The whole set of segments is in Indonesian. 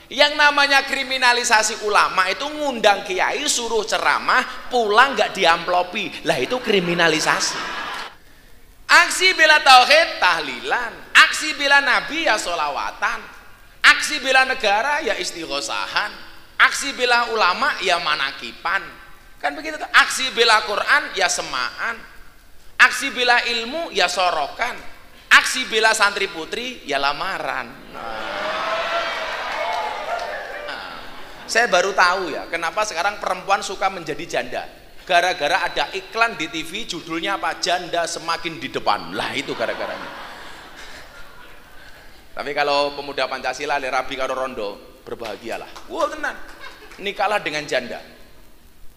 Yang namanya kriminalisasi ulama itu ngundang kiai suruh ceramah pulang nggak diamplopi, lah itu kriminalisasi. Aksi bela tauhid tahlilan, aksi bela nabi ya sholawatan, aksi bela negara ya istighosahan, aksi bela ulama ya manakipan, kan begitu tuh. Aksi bela Quran ya semaan, aksi bela ilmu ya sorokan, aksi bela santri putri ya lamaran. Saya baru tahu ya kenapa sekarang perempuan suka menjadi janda, gara-gara ada iklan di TV judulnya apa, janda semakin di depan, lah itu gara-garanya. Tapi kalau pemuda Pancasila le rabi karo rondo, berbahagialah, wah tenan, nikahlah dengan janda,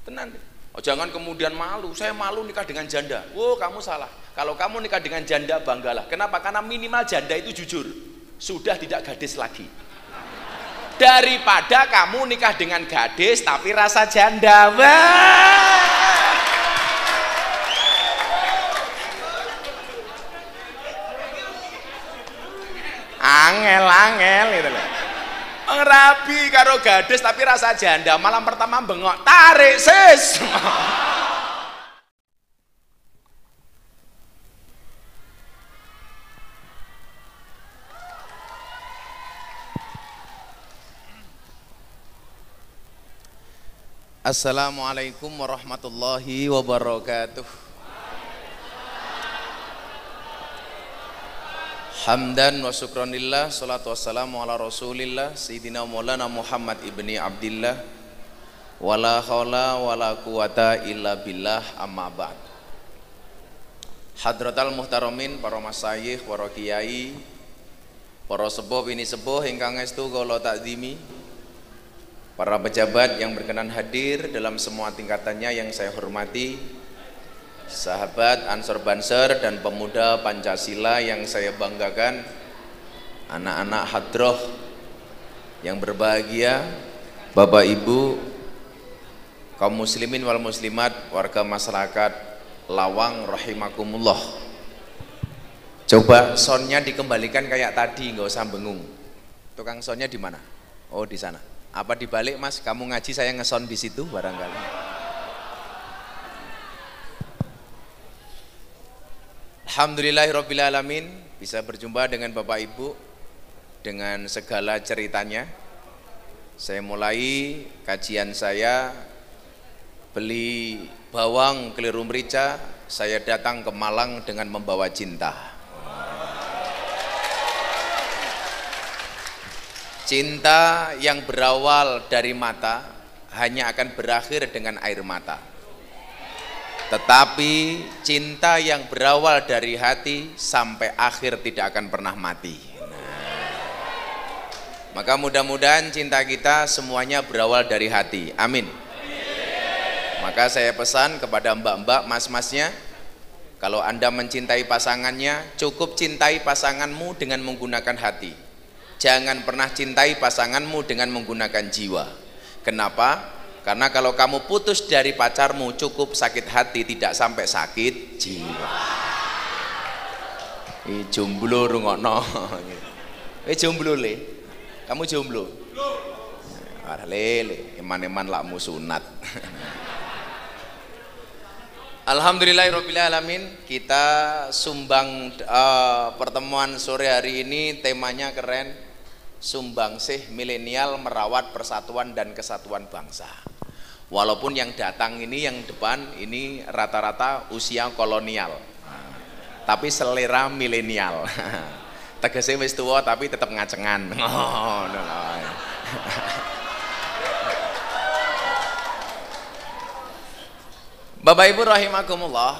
tenan. Oh, jangan kemudian malu, saya malu nikah dengan janda. Wah kamu salah, kalau kamu nikah dengan janda banggalah. Kenapa? Karena minimal janda itu jujur, sudah tidak gadis lagi. Daripada kamu nikah dengan gadis tapi rasa janda. Wah. Angel gitu loh. Rabi karo gadis tapi rasa janda, malam pertama bengok, tarik sis. Assalamualaikum warahmatullahi wabarakatuh. Hamdan wa syukranillah, salatu wassalamu ala rasulillah Sayyidina Maulana Muhammad ibni Abdillah, wala khawla wala quwata illa billah, amma ba'd. Hadratal muhtaramin, para masyayikh, para kiai, para sepuh ini sepuh ingkang estu kula takzimi, para pejabat yang berkenan hadir dalam semua tingkatannya yang saya hormati, sahabat Ansor Banser dan pemuda Pancasila yang saya banggakan, anak-anak hadroh yang berbahagia, Bapak Ibu, kaum muslimin wal muslimat, warga masyarakat Lawang rahimakumullah. Coba soundnya dikembalikan kayak tadi, nggak usah bengung. Tukang soundnya di mana? Oh di sana. Apa dibalik Mas? Kamu ngaji saya ngesound di situ barangkali. Alhamdulillahirabbil alamin, bisa berjumpa dengan Bapak Ibu dengan segala ceritanya. Saya mulai kajian saya, beli bawang keliru merica, saya datang ke Malang dengan membawa cinta. Cinta yang berawal dari mata hanya akan berakhir dengan air mata. Tetapi cinta yang berawal dari hati sampai akhir tidak akan pernah mati. Maka mudah-mudahan cinta kita semuanya berawal dari hati. Amin. Maka saya pesan kepada mbak-mbak, mas-masnya, kalau Anda mencintai pasangannya, cukup cintai pasanganmu dengan menggunakan hati. Jangan pernah cintai pasanganmu dengan menggunakan jiwa. Kenapa? Karena kalau kamu putus dari pacarmu cukup sakit hati, tidak sampai sakit jiwa. Jomblo rungokno. Jomblo le. Kamu jomblo? Ah lele, eman-eman lakmu sunat. Alhamdulillahirabbil alamin, kita sumbang pertemuan sore hari ini temanya keren. Sumbangsih milenial merawat persatuan dan kesatuan bangsa. Walaupun yang datang ini, yang depan ini rata-rata usia kolonial, tapi selera milenial. Tegese wis tuwa tapi tetap ngacengan. Oh, no. Bapak Ibu rahimakumullah,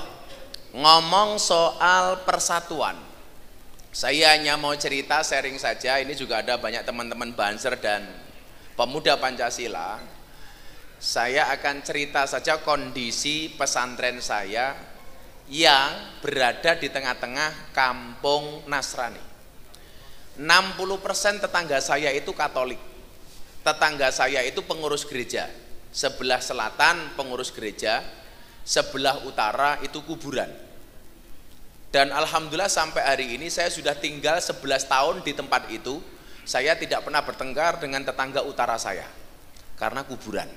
ngomong soal persatuan. Saya hanya mau cerita, sharing saja. Ini juga ada banyak teman-teman Banser dan pemuda Pancasila. Saya akan cerita saja kondisi pesantren saya yang berada di tengah-tengah kampung Nasrani. 60% tetangga saya itu Katolik. Tetangga saya itu pengurus gereja. Sebelah selatan pengurus gereja, sebelah utara itu kuburan. Dan alhamdulillah sampai hari ini saya sudah tinggal 11 tahun di tempat itu. saya tidak pernah bertengkar dengan tetangga utara saya karena kuburan.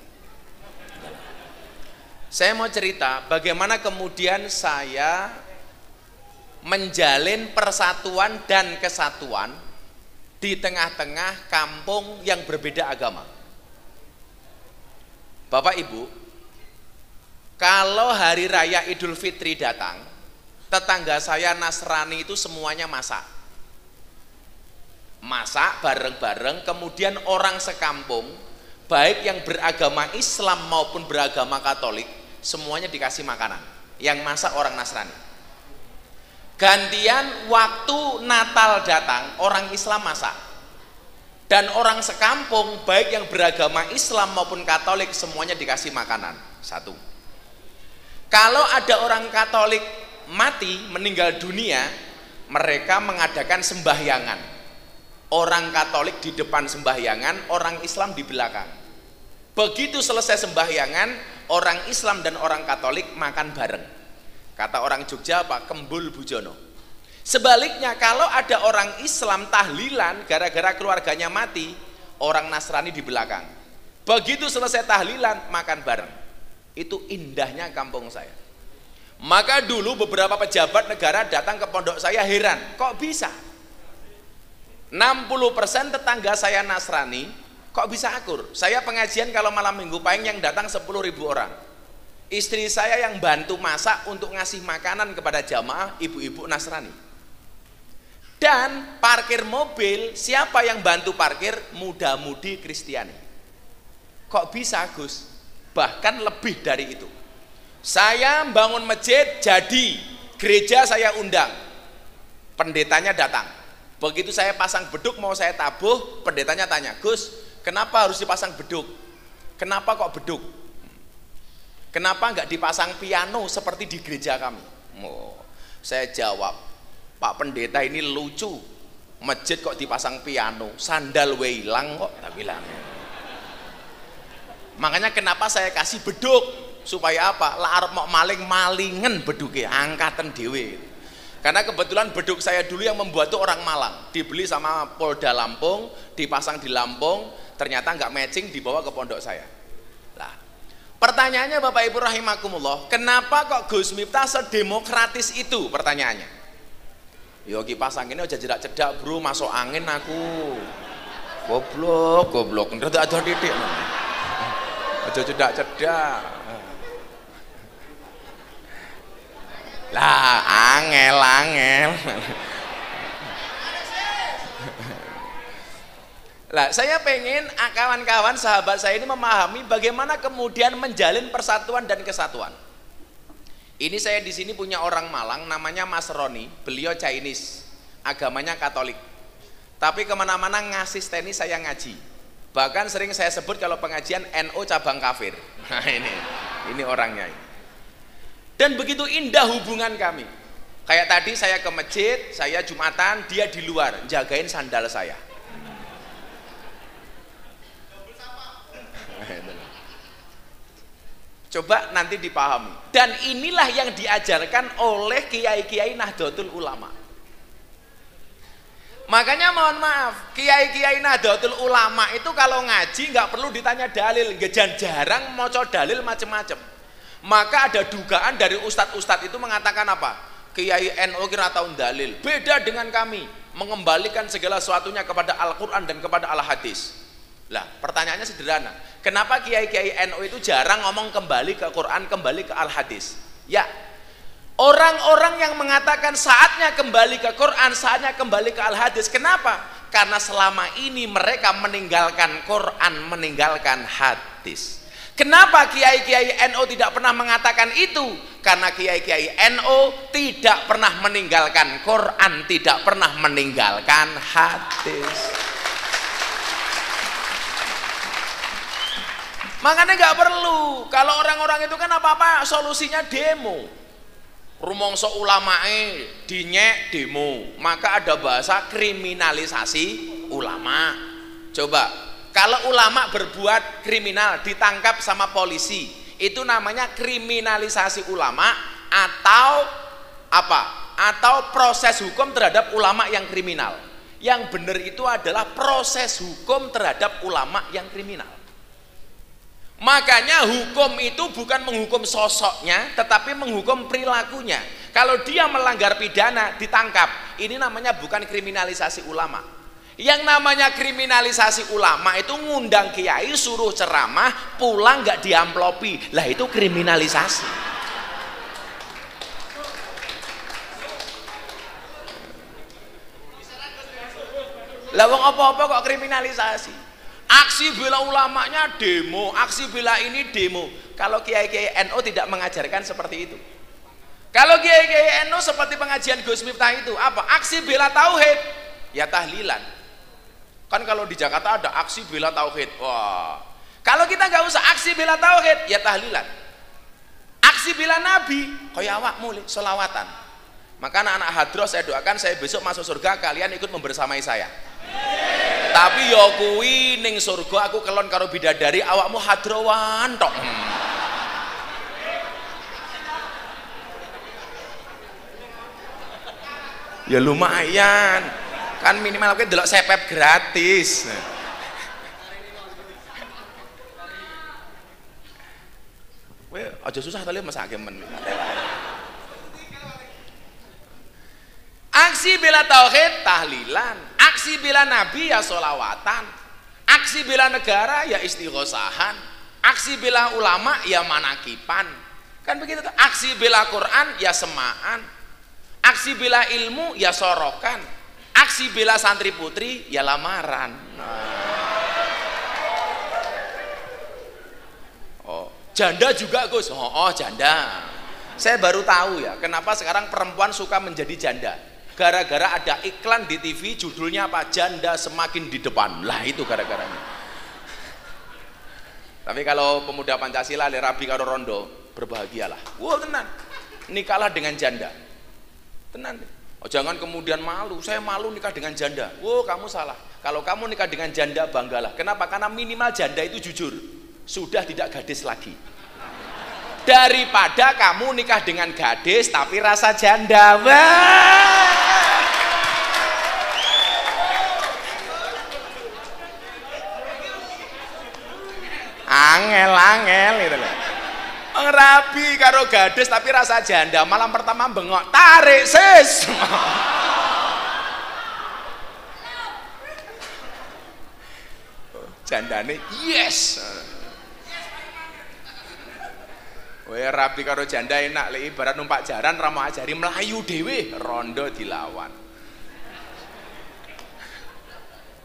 Saya mau cerita bagaimana kemudian saya menjalin persatuan dan kesatuan di tengah-tengah kampung yang berbeda agama. Bapak Ibu, kalau hari raya Idul Fitri datang, tetangga saya Nasrani itu semuanya masak bareng-bareng, kemudian orang sekampung baik yang beragama Islam maupun beragama Katolik semuanya dikasih makanan. Yang masak orang Nasrani. Gantian waktu Natal datang, orang Islam masak, dan orang sekampung baik yang beragama Islam maupun Katolik semuanya dikasih makanan. Satu. Kalau ada orang Katolik mati, meninggal dunia, mereka mengadakan sembahyangan. Orang Katolik di depan sembahyangan, orang Islam di belakang. Begitu selesai sembahyangan, orang Islam dan orang Katolik makan bareng. Kata orang Jogja apa? Kembul bujono. Sebaliknya, kalau ada orang Islam tahlilan gara-gara keluarganya mati, orang Nasrani di belakang. Begitu selesai tahlilan, makan bareng. Itu indahnya kampung saya. Maka dulu beberapa pejabat negara datang ke pondok saya heran, kok bisa 60% tetangga saya Nasrani, kok bisa akur? Saya pengajian kalau malam minggu paling yang datang 10.000 orang. Istri saya yang bantu masak untuk ngasih makanan kepada jamaah ibu-ibu Nasrani. Dan parkir mobil, siapa yang bantu parkir? Muda-mudi Kristiani. Kok bisa, Gus? Bahkan lebih dari itu. Saya bangun masjid jadi, gereja saya undang, pendetanya datang. Begitu saya pasang beduk mau saya tabuh, pendetanya tanya, Gus, kenapa harus dipasang beduk? Kenapa kok beduk? Kenapa nggak dipasang piano seperti di gereja kami? Oh, saya jawab, Pak Pendeta ini lucu, masjid kok dipasang piano, sandal weilang kok, tak bilang. Makanya kenapa saya kasih beduk, supaya apa? Lah arep mau maling-malingen beduke, angkatan dhewe. Karena kebetulan beduk saya dulu yang membuat itu orang Malang, dibeli sama Polda Lampung, dipasang di Lampung, ternyata nggak matching, dibawa ke pondok saya. Nah, pertanyaannya Bapak Ibu rahimakumullah, kenapa kok Gus Miftah sedemokratis itu? Pertanyaannya. Yo ki pasang ini aja cedak-cedak bro, masuk angin aku. Goblok, ngerti ada titik. Aja cedak-cedak. Lah angel lah saya pengen kawan-kawan sahabat saya ini memahami bagaimana kemudian menjalin persatuan dan kesatuan. Ini saya di sini punya orang Malang namanya Mas Roni, beliau Chinese, agamanya Katolik, tapi kemana-mana ngasisteni saya ngaji, bahkan sering saya sebut kalau pengajian NU cabang kafir. Nah ini orangnya ini. Dan begitu indah hubungan kami. Kayak tadi saya ke masjid, saya Jumatan, dia di luar jagain sandal saya. Coba nanti dipahami. Dan inilah yang diajarkan oleh kiai-kiai Nahdlatul Ulama. Makanya mohon maaf, kiai-kiai Nahdlatul Ulama itu kalau ngaji nggak perlu ditanya dalil, jarang maca dalil macem-macem. Maka ada dugaan dari ustadz-ustadz itu mengatakan apa? Kiai NU kira tahu dalil. Beda dengan kami, mengembalikan segala sesuatunya kepada Al-Quran dan kepada Al-Hadis. Lah, pertanyaannya sederhana. Kenapa kiai-kiai NU itu jarang ngomong kembali ke Quran, kembali ke Al-Hadis? Ya, orang-orang yang mengatakan saatnya kembali ke Quran, saatnya kembali ke Al-Hadis. Kenapa? Karena selama ini mereka meninggalkan Quran, meninggalkan hadis. Kenapa kiai-kiai NU tidak pernah mengatakan itu? Karena kiai-kiai NU tidak pernah meninggalkan Quran, tidak pernah meninggalkan hadis. Makanya nggak perlu. Kalau orang-orang itu kan apa-apa solusinya demo. Rumongso ulamae dinyek demo, maka ada bahasa kriminalisasi ulama. Coba. Kalau ulama berbuat kriminal ditangkap sama polisi, itu namanya kriminalisasi ulama atau apa? Atau proses hukum terhadap ulama yang kriminal. Yang benar itu adalah proses hukum terhadap ulama yang kriminal. Makanya hukum itu bukan menghukum sosoknya, tetapi menghukum perilakunya. Kalau dia melanggar pidana, ditangkap. Ini namanya bukan kriminalisasi ulama. Yang namanya kriminalisasi ulama itu ngundang kiai, suruh ceramah, pulang nggak diamplopi. Lah itu kriminalisasi. Lah wong apa-apa kok kriminalisasi. Aksi bela ulamanya demo, aksi bela ini demo. Kalau kiai-kiai NU tidak mengajarkan seperti itu. Kalau kiai-kiai NU seperti pengajian Gus Miftah itu apa? Aksi bela tauhid, ya tahlilan. Kan kalau di Jakarta ada aksi bela tauhid. Wah. Kalau kita nggak usah aksi bela tauhid, ya tahlilan. Aksi bela Nabi, kaya awak mulai selawatan. Maka anak-anak hadroh saya doakan saya besok masuk surga, kalian ikut membersamai saya. Tapi ya kuwi ning surga aku kelon karo bidadari, awakmu hadrowan tok. Ya lumayan. Kan minimal kowe delok sepep gratis. Kowe aja susah to le mesake men. Aksi bela tauhid tahlilan, aksi bela nabi ya sholawatan, aksi bela negara ya istighosahan, aksi bela ulama ya manakipan. Kan begitu tuh. Aksi bela Quran ya semaan, aksi bela ilmu ya sorokan, aksi bela santri putri ya lamaran. Oh, janda juga Gus. Oh, janda. Saya baru tahu ya, kenapa sekarang perempuan suka menjadi janda. Gara-gara ada iklan di TV judulnya apa? Janda semakin di depan. Lah itu gara-garanya. Tapi kalau pemuda Pancasila rabi karo rondo, berbahagialah. Wah tenan. Nikahlah dengan janda. Tenan. Oh, jangan kemudian malu. Saya malu nikah dengan janda. Wah kamu salah. Kalau kamu nikah dengan janda banggalah. Kenapa? Karena minimal janda itu jujur. Sudah tidak gadis lagi. Daripada kamu nikah dengan gadis tapi rasa janda. Wah. Angel gitu loh. Rabi karo gadis tapi rasa janda, malam pertama bengok, tarik sis. Jandane yes. Weh rabi karo janda enak, lek ibarat numpak jaran ra mau ajari melayu dhewe, rondo dilawan.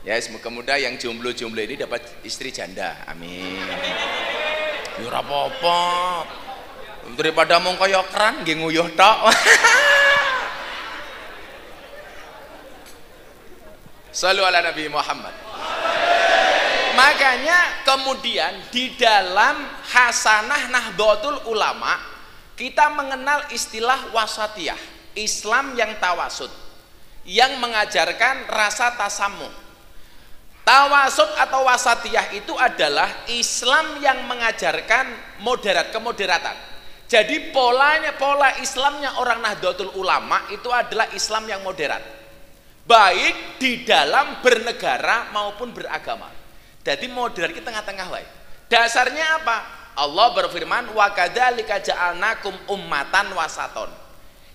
Ya semoga yang jomblo-jomblo ini dapat istri janda, amin. Ya ora apa-apa, daripada mung kaya keran nggih nguyuh tok. Shallu ala Nabi Muhammad. Makanya kemudian di dalam Hasanah Nahdlatul Ulama kita mengenal istilah wasatiyah, Islam yang tawasud, yang mengajarkan rasa tasamuh. Tawasud atau wasatiyah itu adalah Islam yang mengajarkan kemoderatan. Jadi pola Islamnya orang Nahdlatul Ulama itu adalah Islam yang moderat, baik di dalam bernegara maupun beragama. Jadi moderat kita tengah-tengah wae. Dasarnya apa? Allah berfirman wa kadzalika ja'alnakum ummatan wasaton.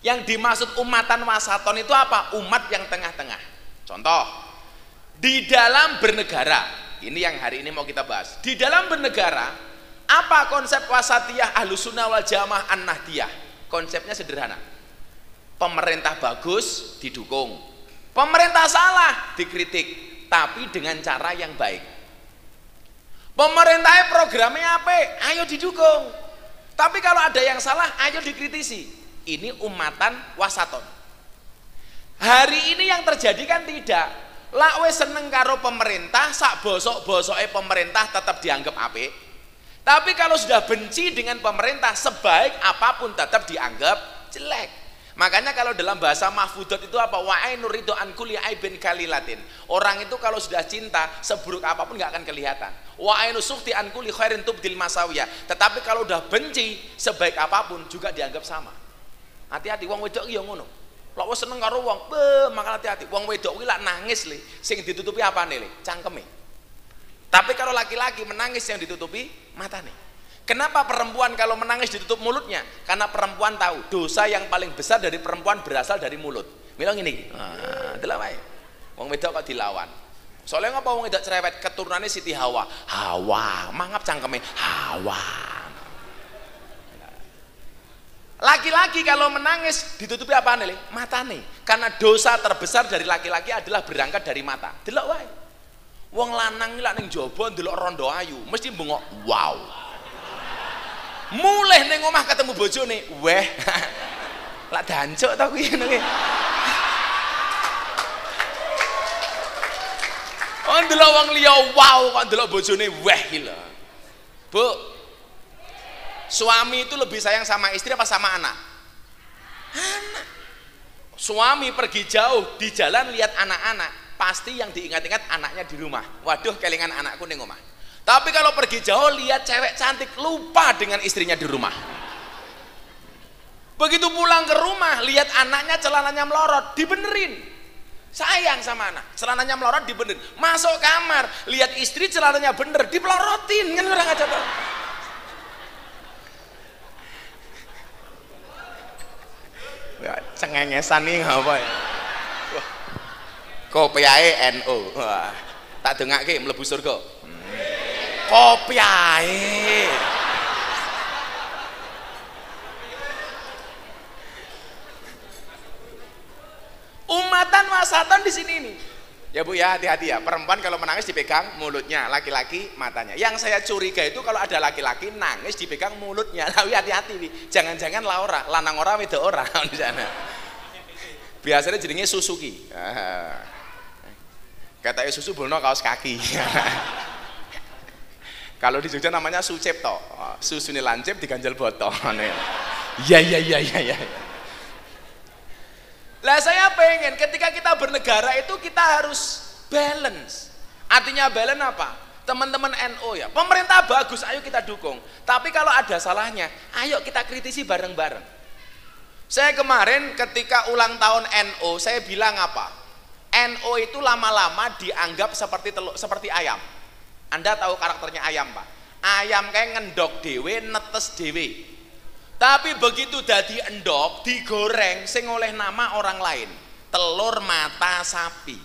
Yang dimaksud ummatan wasaton itu apa? Umat yang tengah-tengah. Contoh, di dalam bernegara, ini yang hari ini mau kita bahas. Di dalam bernegara, apa konsep wasatiyah Ahlussunnah wal Jamaah An-Nahdiyah? Konsepnya sederhana. Pemerintah bagus didukung, pemerintah salah dikritik, tapi dengan cara yang baik. Pemerintahnya programnya apa? Ayo didukung. Tapi kalau ada yang salah, ayo dikritisi. Ini umatan wasaton. Hari ini yang terjadi kan tidak. Lak wis seneng karo pemerintah, sak bosok-bosoke pemerintah tetap dianggap apik. Tapi kalau sudah benci dengan pemerintah, sebaik apapun tetap dianggap jelek. Makanya kalau dalam bahasa mahfudzat itu apa? Wa ainur ridho an kulli aibin kalilatin. Orang itu kalau sudah cinta, seburuk apapun nggak akan kelihatan. Wa ainu sukhti an kulli khairin tubdil masawiyah. Tetapi kalau udah benci, sebaik apapun juga dianggap sama. Hati-hati wong wedok iki ya ngono. Lek wis seneng karo wong, maka hati-hati. Wong wedok kuwi lak nangis le, sing ditutupi apane le? Cangkeme. Tapi kalau laki-laki menangis yang ditutupi matane. Kenapa perempuan kalau menangis ditutup mulutnya? Karena perempuan tahu dosa yang paling besar dari perempuan berasal dari mulut. Mila ngene iki. Delok wae. Wong wedok kok dilawan. Soalnya ngapa wong wedok cerewet keturunannya Siti Hawa. Hawa, mangap cangkeme Hawa. Laki-laki kalau menangis ditutupi apa nih? Matane. Karena dosa terbesar dari laki-laki adalah berangkat dari mata. Delok wae. Wong lanang lak ning jaba ndelok rondo ayu, mesti bengok, wow. Mulih ning omah ketemu bojone, weh. Lak dancuk ta kuwi ngene iki. Oh ndelok wong liya wow kok ndelok bojone weh iki lho. Bu, suami itu lebih sayang sama istri apa sama anak? Anak. Suami pergi jauh di jalan lihat anak-anak, pasti yang diingat-ingat anaknya di rumah. Waduh kelingan anakku ning omah. Tapi kalau pergi jauh lihat cewek cantik, lupa dengan istrinya di rumah. Begitu pulang ke rumah lihat anaknya celananya melorot, dibenerin. Sayang sama anak, celananya melorot dibenerin. Masuk kamar lihat istri celananya bener, dipelorotin. Kan orang aja tuh. Ya, cengengesan nih apa ya? Kopi ae NO. Wah, tak dengake mlebu surga. Kopi ae. Umatan wasatan di sini nih. Ya Bu ya, hati-hati ya. Perempuan kalau menangis dipegang mulutnya, laki-laki matanya. Yang saya curiga itu kalau ada laki-laki nangis dipegang mulutnya. Tapi hati-hati nih. Jangan-jangan laura, lanang ora wedok ora di sana. Biasanya jadinya Suzuki. Katanya susu bono kaos kaki. Kalau di Jogja namanya Sucipto. Susu ini lancip diganjel botol. Ya. Lah saya pengen ketika kita bernegara itu kita harus balance. Artinya balance apa? Teman-teman NO ya, pemerintah bagus, ayo kita dukung. Tapi kalau ada salahnya, ayo kita kritisi bareng-bareng. Saya kemarin ketika ulang tahun NO, saya bilang apa? NO itu lama-lama dianggap seperti ayam. Anda tahu karakternya ayam, Pak? Ayam kayak ngendok dewe, netes dewe. Tapi begitu dadi endok, digoreng, sing oleh nama orang lain. Telur mata sapi.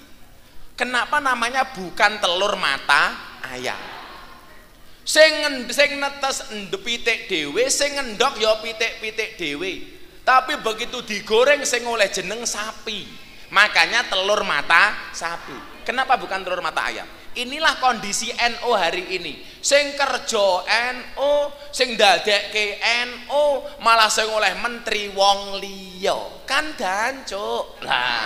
Kenapa namanya bukan telur mata ayam? Sing netes pitik dewe, sing endok ya pitik-pitik dewe. Tapi begitu digoreng sing oleh jeneng sapi. Makanya telur mata sapi. Kenapa bukan telur mata ayam? Inilah kondisi NO hari ini. Sing kerja NO, sing dadekke NO, malah sing oleh menteri wong liya. Kan dancuk. Lah.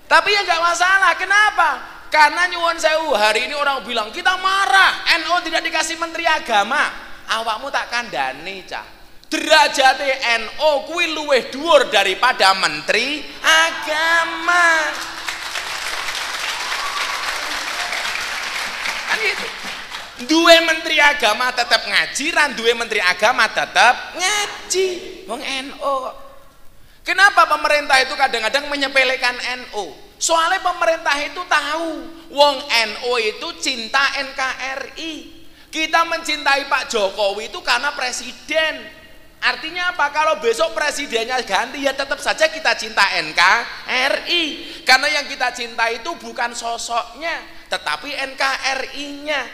Tapi ya nggak masalah. Kenapa? Karena nyuwun sewu hari ini orang bilang kita marah. NO tidak dikasih menteri agama. Awakmu tak kandhani, Cah. Derajate NO kuwi luwih dhuwur daripada menteri agama. Kan gitu. Duwe menteri agama tetap ngaji, ran duwe menteri agama tetap ngaji. Wong NO. Kenapa pemerintah itu kadang-kadang menyepelekan NO? Soalnya pemerintah itu tahu wong NO itu cinta NKRI. Kita mencintai Pak Jokowi itu karena presiden. Artinya apa? Kalau besok presidennya ganti ya tetap saja kita cinta NKRI. Karena yang kita cinta itu bukan sosoknya, tetapi NKRI-nya.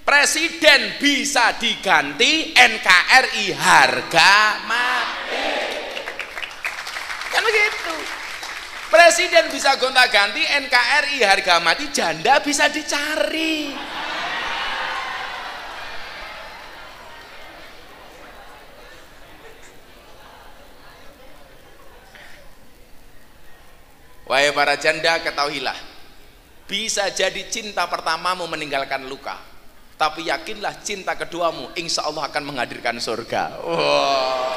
Presiden bisa diganti, NKRI harga mati. Kan begitu. Presiden bisa gonta-ganti, NKRI harga mati, janda bisa dicari. Wahai para janda, ketahuilah, bisa jadi cinta pertamamu meninggalkan luka, tapi yakinlah cinta keduamu insya Allah akan menghadirkan surga. Wow.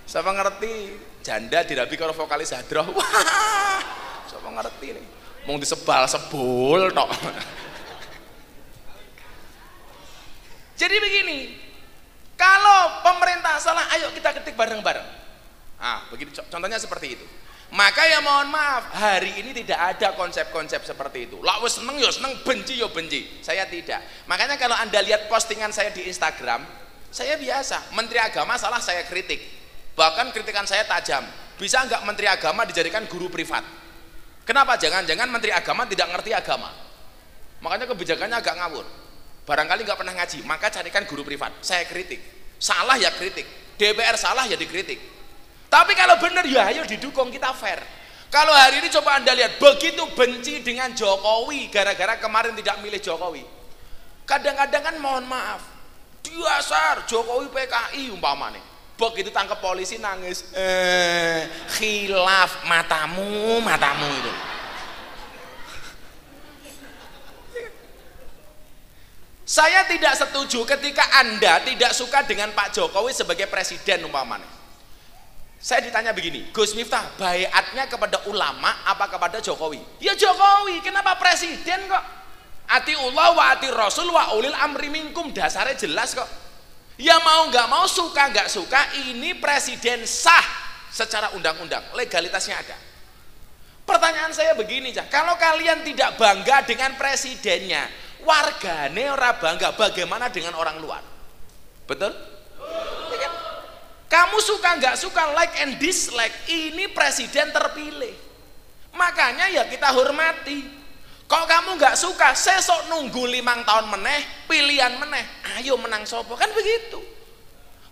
Siapa ngerti janda dirabi karo vokalis hadroh? Wah, siapa ngerti nih? Mau disebal sebul tok. Jadi begini, kalau pemerintah salah, ayo kita kritik bareng-bareng. Begitu contohnya seperti itu. Maka ya mohon maaf, hari ini tidak ada konsep-konsep seperti itu. Lah wes seneng yo seneng, benci yo benci. Saya tidak. Makanya kalau Anda lihat postingan saya di Instagram, saya biasa, Menteri Agama salah saya kritik. Bahkan kritikan saya tajam. Bisa enggak Menteri Agama dijadikan guru privat? Kenapa? Jangan-jangan Menteri Agama tidak ngerti agama. Makanya kebijakannya agak ngawur. Barangkali nggak pernah ngaji, maka carikan guru privat. Saya kritik. Salah ya kritik. DPR salah ya dikritik. Tapi kalau benar ya ayo didukung, kita fair. Kalau hari ini coba Anda lihat, begitu benci dengan Jokowi gara-gara kemarin tidak milih Jokowi. Kadang-kadang kan mohon maaf, dasar Jokowi PKI umpamanya. Begitu tangkap polisi nangis, khilaf matamu itu. Saya tidak setuju ketika Anda tidak suka dengan Pak Jokowi sebagai presiden umpamanya. Saya ditanya begini, Gus Miftah, baiatnya kepada ulama apa kepada Jokowi? Ya Jokowi, kenapa presiden kok? Atiullah wa ati rasul wa ulil amri minkum, dasarnya jelas kok. Ya mau nggak mau, suka nggak suka, ini presiden sah secara undang-undang, legalitasnya ada. Pertanyaan saya begini, kalau kalian tidak bangga dengan presidennya, wargane ora bangga, bagaimana dengan orang luar? Betul? Kamu suka nggak suka, like and dislike, ini presiden terpilih. Makanya ya kita hormati. Kok kamu nggak suka, sesok nunggu 5 tahun meneh, pilihan meneh, ayo menang sopo, kan begitu.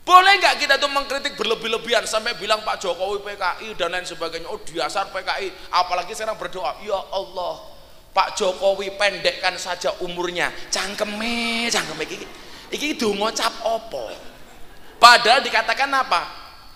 Boleh nggak kita tuh mengkritik berlebih-lebihan sampai bilang Pak Jokowi PKI dan lain sebagainya, oh dasar PKI, apalagi sekarang berdoa, ya Allah, Pak Jokowi pendekkan saja umurnya, cangkeme iki donga cap opo? Padahal dikatakan apa?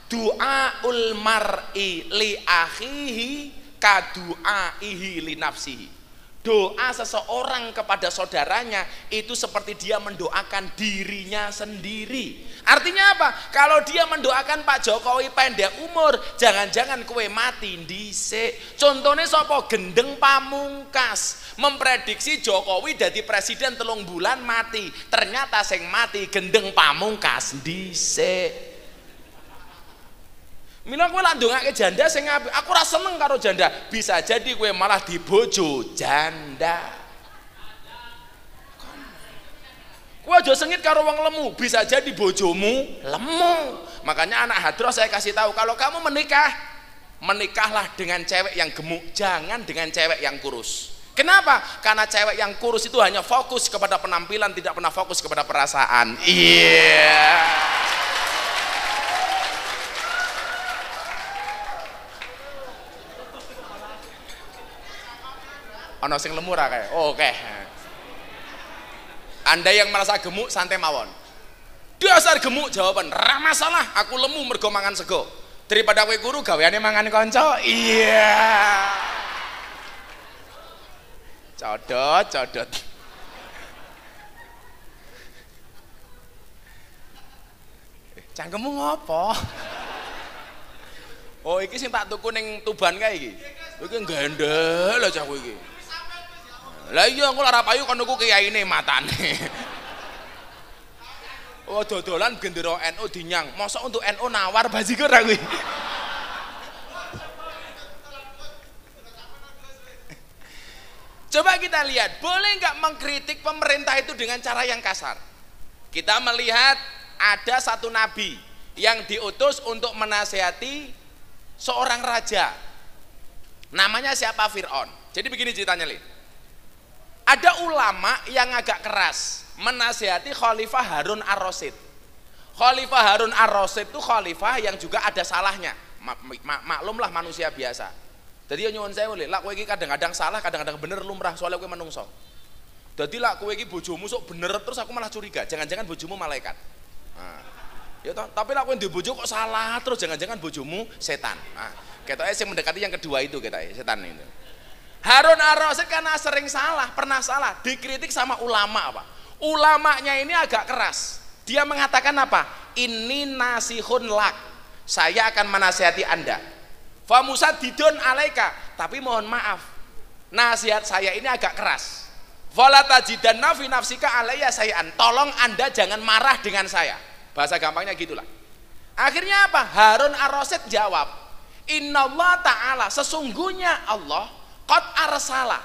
Du'aul mar'i li akhihi kadu'aihi li nafsihi. Doa seseorang kepada saudaranya itu seperti dia mendoakan dirinya sendiri. Artinya apa? Kalau dia mendoakan Pak Jokowi pendek umur, jangan-jangan kue mati dhisik. Contohnya sapa? Gendeng Pamungkas memprediksi Jokowi jadi presiden 3 bulan mati. Ternyata sing mati Gendeng Pamungkas dhisik. Mila kowe lak ndongake janda sing apik, aku ora seneng karo janda. Bisa jadi kowe malah dibojo janda. Kowe aja sengit karo wong lemu, bisa jadi bojomu lemu. Makanya anak hadroh saya kasih tahu, kalau kamu menikah, menikahlah dengan cewek yang gemuk, jangan dengan cewek yang kurus. Kenapa? Karena cewek yang kurus itu hanya fokus kepada penampilan, tidak pernah fokus kepada perasaan. Iya. Ono sing lemu ra kae. Oke. Anda yang merasa gemuk santai mawon. Dasar gemuk jawaban, ra masalah, aku lemu mergo mangan sego. Daripada kowe guru gaweane mangan kanca. Iya. Codot. Cangkemmu ngopo? Oh, iki sing tak tuku ning Tuban kae iki. Iki gandel aja kowe iki. Lah iya engko ora payu kon nuku kiyaine matane. Oh dodolan gendera NU dinyang. Mosok untuk NU nawar bajigur ra kuwi. Coba kita lihat, boleh nggak mengkritik pemerintah itu dengan cara yang kasar? Kita melihat ada satu nabi yang diutus untuk menasihati seorang raja. Namanya siapa? Fir'aun. Jadi begini ceritanya, Li. Ada ulama yang agak keras menasihati Khalifah Harun ar-Rasyid. Khalifah Harun ar-Rasyid itu khalifah yang juga ada salahnya. Maklumlah manusia biasa. Jadi nyuwun sewu lek kowe iki kadang-kadang salah, kadang-kadang bener lumrah, soalnya kowe menungso. Dadi lek kowe iki bojomu sok bener terus aku malah curiga, jangan-jangan bojomu malaikat. Nah, ya toh, tapi lek kowe ndek bojo kok salah terus jangan-jangan bojomu setan. Nah, ketoke sing mendekati yang kedua itu ketoke setan itu. Harun ar-Rasyid karena sering salah, pernah salah, dikritik sama ulama apa? Ulamanya ini agak keras. Dia mengatakan apa? Ini nasihun lak. Saya akan menasihati Anda. Famusadidun alaika, tapi mohon maaf, nasihat saya ini agak keras. Fala tajidanna fi nafsika alayya say'an. Tolong Anda jangan marah dengan saya. Bahasa gampangnya gitulah. Akhirnya apa? Harun Ar-Rasyid jawab, Innallaha ta'ala, sesungguhnya Allah qad arsala,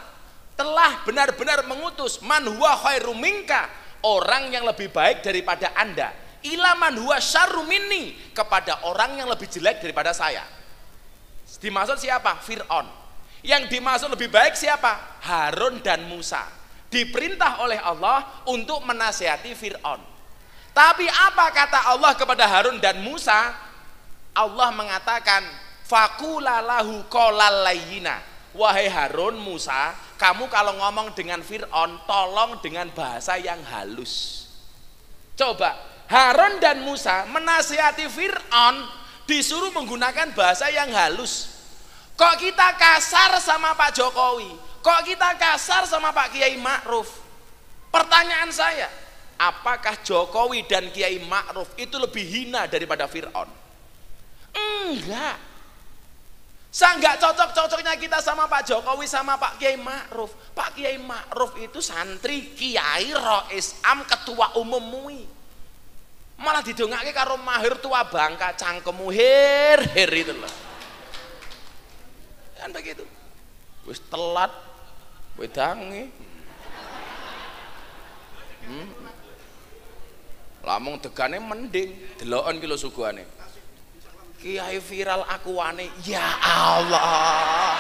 telah benar-benar mengutus man huwa khairum minka, orang yang lebih baik daripada Anda, ila man huwa syarrum minni, kepada orang yang lebih jelek daripada saya. Dimaksud siapa? Fir'aun. Yang dimaksud lebih baik siapa? Harun dan Musa. Diperintah oleh Allah untuk menasihati Fir'aun. Tapi apa kata Allah kepada Harun dan Musa? Allah mengatakan, faqula lahu qawlan layyina. Wahai Harun, Musa, kamu kalau ngomong dengan Fir'aun, tolong dengan bahasa yang halus. Coba, Harun dan Musa menasihati Fir'aun, disuruh menggunakan bahasa yang halus. Kok kita kasar sama Pak Jokowi? Kok kita kasar sama Pak Kiai Ma'ruf? Pertanyaan saya, apakah Jokowi dan Kiai Ma'ruf itu lebih hina daripada Fir'aun? Enggak. Enggak cocok-cocoknya kita sama Pak Jokowi sama Pak Kiai Ma'ruf. Pak Kiai Ma'ruf itu santri Kiai Rois Am ketua umum MUI. Malah didongake karo Mahir tua bangka, cangkemmu her itu loh. Kan begitu. Wis telat, wedange. Lamung degane mending, deloken ki lho suguhane. Kiai viral akuane, ya Allah.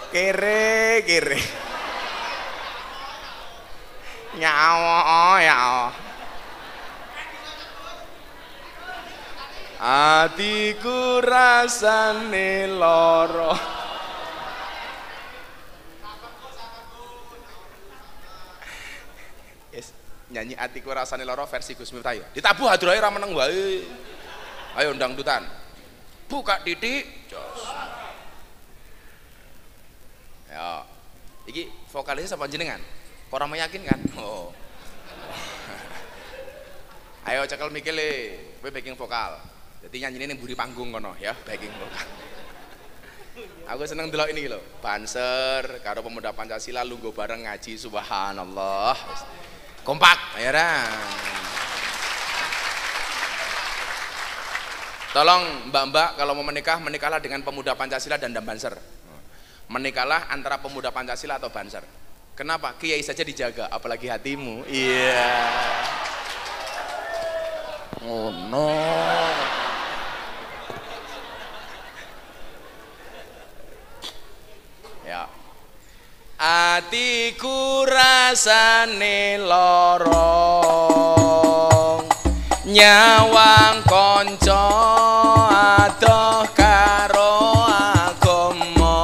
Kere. Nyawa ya. Atiku rasane loro. Yes, nyanyi atiku rasane loro versi Gus Miftah ya. Ditabuh hadrohe ra meneng wae. Ayo ndangdutan. Buka titik. Jos. Ya. Iki vokalisnya sama jenengan. Kok ora meyakinkan? Oh. Ayo cekel mikile, kowe backing vokal. Jadi nyanyi ini buri panggung kono ya, backing vokal. Aku seneng delok ini lho, Banser karo Pemuda Pancasila lungguh bareng ngaji subhanallah. Kompak, ya ra. Tolong mbak-mbak kalau mau menikah, menikahlah dengan Pemuda Pancasila dan Banser. Menikahlah antara Pemuda Pancasila atau Banser. Kenapa? Kiai saja dijaga, apalagi hatimu. Iya. Oh no. Ya. Atiku rasane lorong, nyawang konco adoh karo agama.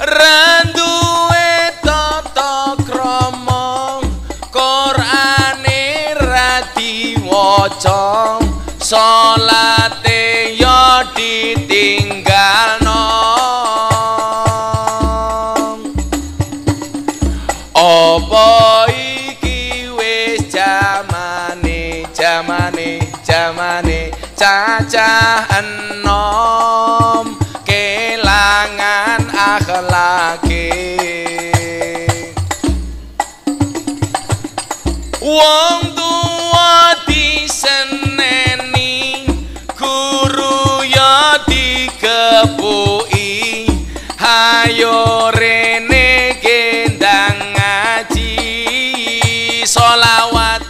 Randuwe tata krama, Qur'ane ra diwaca, salate yo ditinggalno. Apa iki wis jamane cacah enom kelangan akhlake. Wong tua diseneni, guru ya dikepuki, hayo rene gendang ngaji, sholawat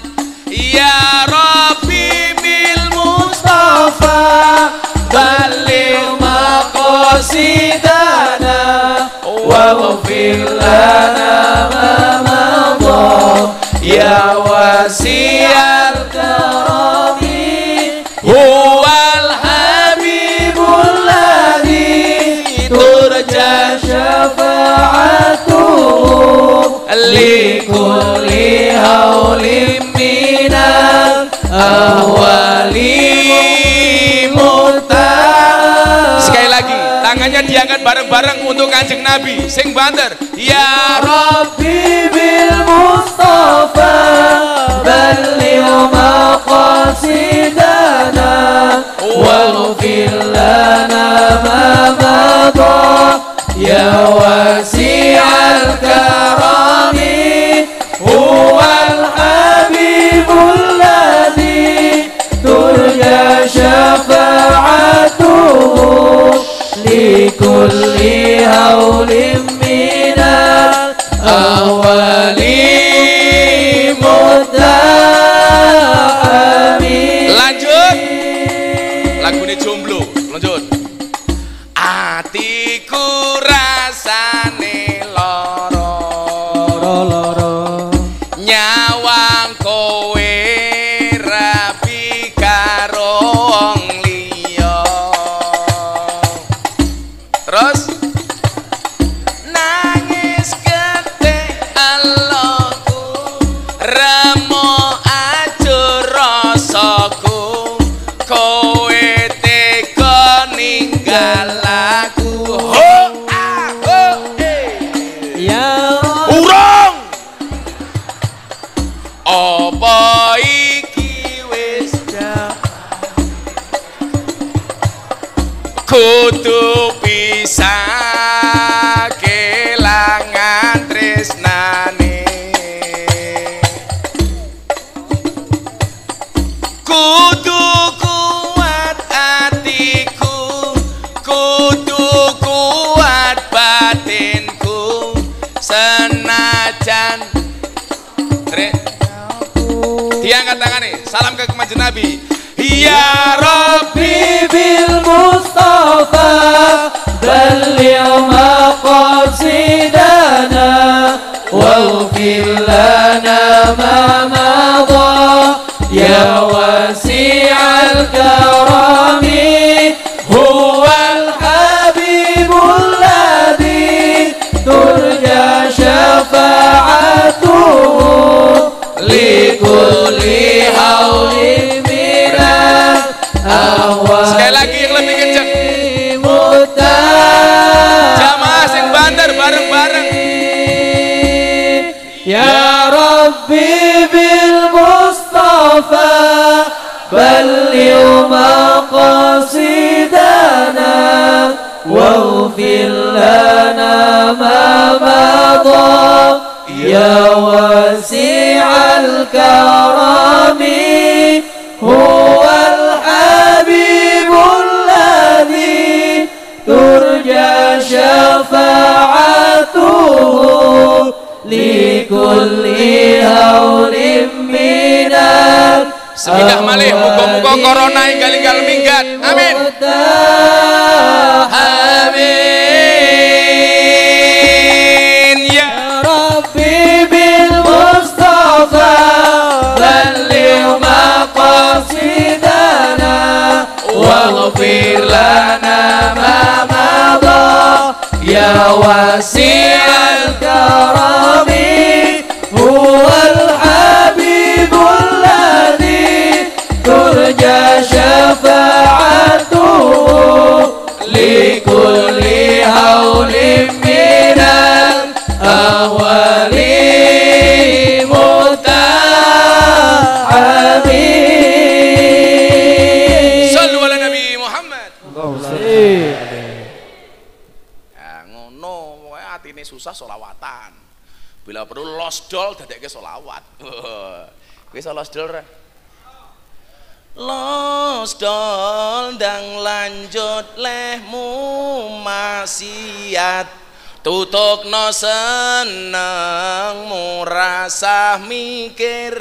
ya Rabbi bil Mustafa, balligh maqasidana waghfir lana ma madha ya wasi'al karami huwal habibul ladzi turja syafa'atuhu likulli haulim minal ahwali muta. Sekali lagi tangannya diangkat bareng-bareng untuk Kanjeng Nabi, sing banter ya Rabbi bil Mustafa balligh ya wasi'al karami huwal habibul ladzi turja syafa'atuhu likulli haulin minal awali mudda'ami. Lanjut lagune jomblo, lanjut. Atiku rasane loro nyawang kowe rapi karo wong liya. Terus nangis gede Allahku remo ajur rasaku kowe tega ninggal aku. Urung apa iki wis kudu pisah kelangan tresnane kudu kuat atiku kudu kuat batinku senajan diangkat tangannya salam ke kemajuan Nabi. Ya Rabbi bil Mustafa balligh maqasidana waghfir lana ma madha ya wasi'al karami huwal habibul ladzi turja syafa'atuhu likulli haulin minal awali. Sekali lagi yang lebih kencang. Jamaah sing banter bareng-bareng. Ya Rabbi bil Mustafa balligh maqasidana waghfir lana ma madha ya wasi'al karami huwal habibul ladzi turja syafa'atuhu likulli haulin minal. Semidah malih muga-muga corona enggal-enggal minggat. Amin. Amin. Ya Rabbi bil Mustafa balligh maqasidana waghfir lana ma madha ya wasi'al karami huwal habibul ladzi turja syafa'atuhu likulli haulin minal awali mutta'ami. Sallu ala Nabi Muhammad. Ya ngono, pokoke atine susah selawatan. Bila perlu losdol dadekke selawat. Kowe iso losdol ra? Losdol ndang lanjut lehmu maksiat tutukno senengmu rasah mikir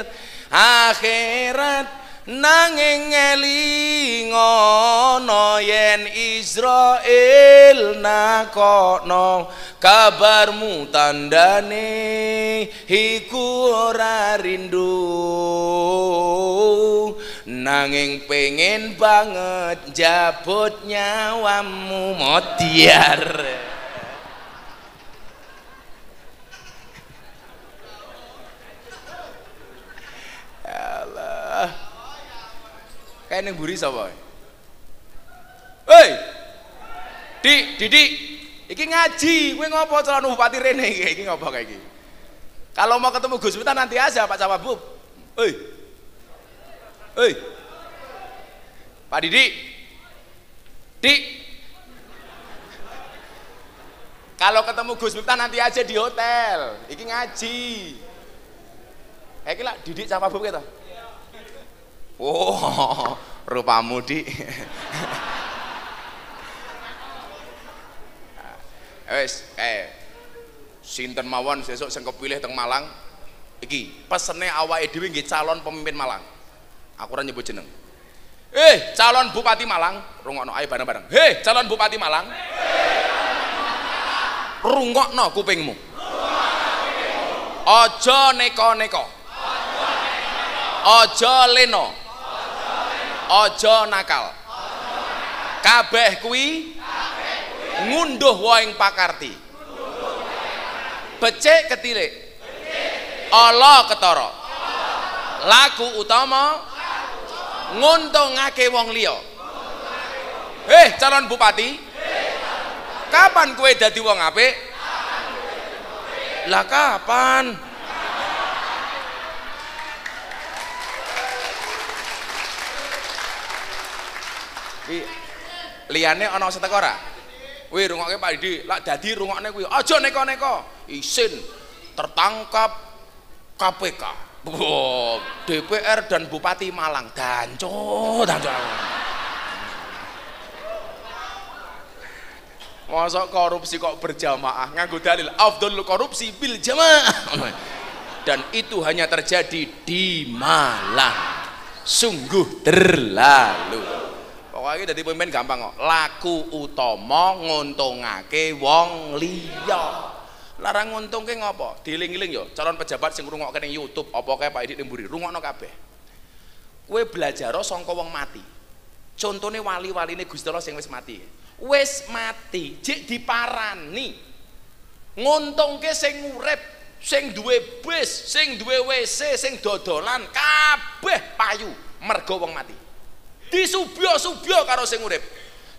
akhirat nanging elingono yen Israel nakokno kabarmu tandane iku ora rindu nanging pengen banget jabut nyawamu modiar. Allah kayak neng buri sapa? Hei Didik iki ngaji kowe ngopo calon bupati rene iki ngopo kayak iki? Kalau mau ketemu Gus Miftah nanti aja Pak Cawagup. Hei Pak Didik Kalau ketemu Gus Miftah nanti aja di hotel. Iki ngaji. Iki lah didik sama bu kita. Oh, rupamu Dik. Wes, sinten mawon sesuk sing kepilih teng Malang. Iki pesene awake dhewe nggih calon pemimpin Malang. Aku ora nyebut jeneng. Calon Bupati Malang, rungokno ayo bareng-bareng. Calon Bupati Malang. Rungokno kupingmu. Aja neko-neko. Aja leno. Aja nakal. Kabeh kuwi ngunduh wae pakarti. Becik ketilik. Ala ketara. Laku utama nguntungake wong liya. Calon bupati, kapan kowe dadi wong apik? Lah kapan? Liyane ana sing teko ora? Kuwi rungokke Pak Didi, lak dadi rungokne kuwi aja neko-neko. Isin tertangkap KPK. DPR dan Bupati Malang danco. Masa korupsi kok berjamaah nganggo dalil afdhalul korupsi bil jamaah. Dan itu hanya terjadi di Malang. Sungguh terlalu. Pokoknya dadi pemimpin gampang kok. Laku utama nguntungake wong liya. Larang nguntungke ngopo? Diling-iling yo calon pejabat sing ngrungokke ning YouTube apa kae Pak Edi Mburi, rungokno kabeh. Kowe belajar saka wong mati. Contone wali-waline Gusti Allah sing wis mati. Wis mati, jek diparani. Nguntungke sing urip, sing duwe bis, sing duwe WC, sing dodolan, kabeh payu mergo wong mati. Disubyo-subyo karo sing urip.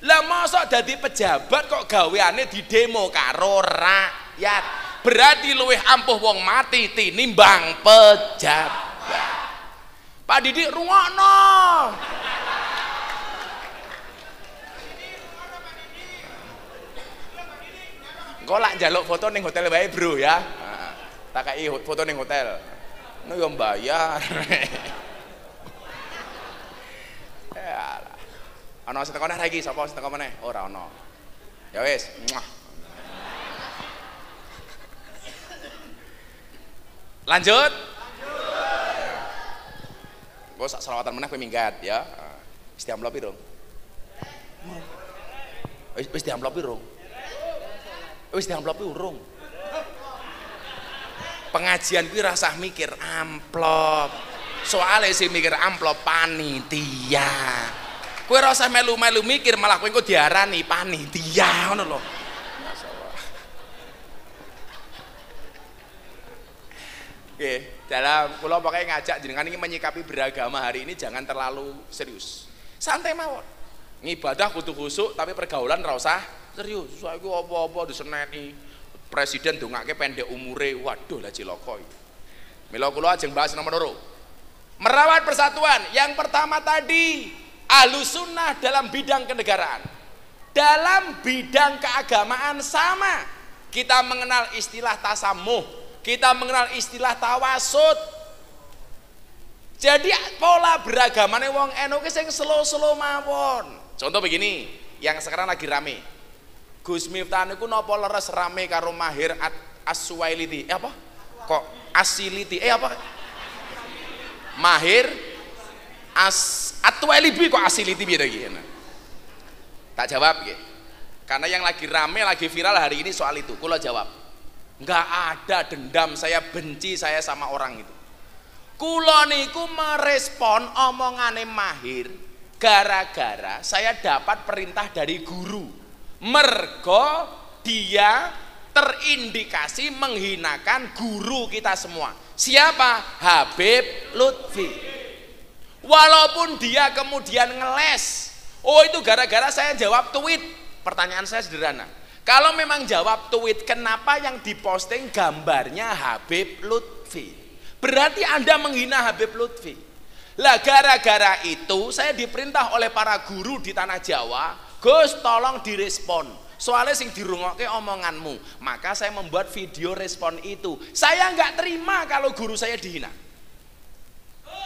Lah mosok dadi pejabat kok gaweane didemo karo rakyat. Berarti luwih ampuh wong mati tinimbang pejabat. Pak Didik rungokno. Engko lak njaluk foto ning hotel wae, Bro ya. Tak kei foto ning hotel. No yo mbayar. Ana sing teko lagi, sapa sing teko meneh? Ora ana. Ya wis. Lanjut. Gue sak selawatan meneh kowe minggat ya. Wis diamplopi dong. Wis diamplopi dong. Wis diamplopi urung. Pengajian kuwi rasah mikir amplop. Soale sing mikir amplop panitia. Kowe ora usah melu-melu mikir malah kowe engko diarani panitia ngono lho. Masyaallah. Oke, dalam kula pokoknya ngajak jenengan ini menyikapi beragama hari ini jangan terlalu serius. Santai mawon. Ngibadah kudu khusuk tapi pergaulan ora usah serius. Saiki apa-apa diseneni. Presiden dongake pendek umure. Waduh lah cilaka iki. Mila kula ajeng bahas nomor 2. Merawat persatuan. Yang pertama tadi Ahlus Sunnah dalam bidang kenegaraan, dalam bidang keagamaan sama. Kita mengenal istilah tasamuh, kita mengenal istilah tawasud. Jadi pola beragamane wong NU ki sing slow-slow mawon. Contoh begini, yang sekarang lagi rame. Gus Miftah niku napa leres rame karo Mahir As-Suwailiti. Apa? Kok Asiliti? Apa? Mahir At-Tuwailibi kok Asiliti piye iki? Tak jawab nggih. Karena yang lagi rame, lagi viral hari ini soal itu. Kula jawab. Enggak ada dendam, saya benci saya sama orang itu. Kula niku merespon omongane Mahir gara-gara saya dapat perintah dari guru. Mergo dia terindikasi menghinakan guru kita semua. Siapa? Habib Lutfi. Walaupun dia kemudian ngeles, oh itu gara-gara saya jawab tweet. Pertanyaan saya sederhana, kalau memang jawab tweet, kenapa yang diposting gambarnya Habib Lutfi? Berarti Anda menghina Habib Lutfi. Lah gara-gara itu saya diperintah oleh para guru di tanah Jawa, Gus tolong direspon. Soalnya sing dirungokke omonganmu. Maka saya membuat video respon itu. Saya nggak terima kalau guru saya dihina.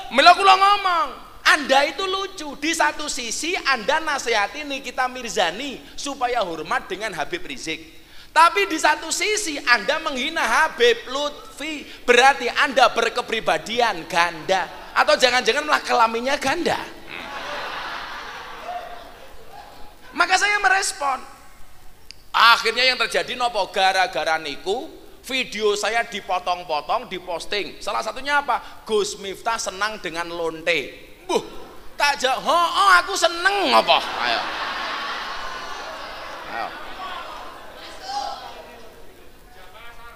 Mila kula ngomong, Anda itu lucu. Di satu sisi Anda nasihati Nikita Mirzani supaya hormat dengan Habib Rizik. Tapi di satu sisi Anda menghina Habib Lutfi. Berarti Anda berkepribadian ganda. Atau jangan-jangan malah kelaminnya ganda. Maka saya merespon. Akhirnya yang terjadi nopo gara-gara niku video saya dipotong-potong, diposting. Salah satunya apa? Gus Miftah senang dengan lonte. Tak jawab, oh aku seneng apa? Ayo.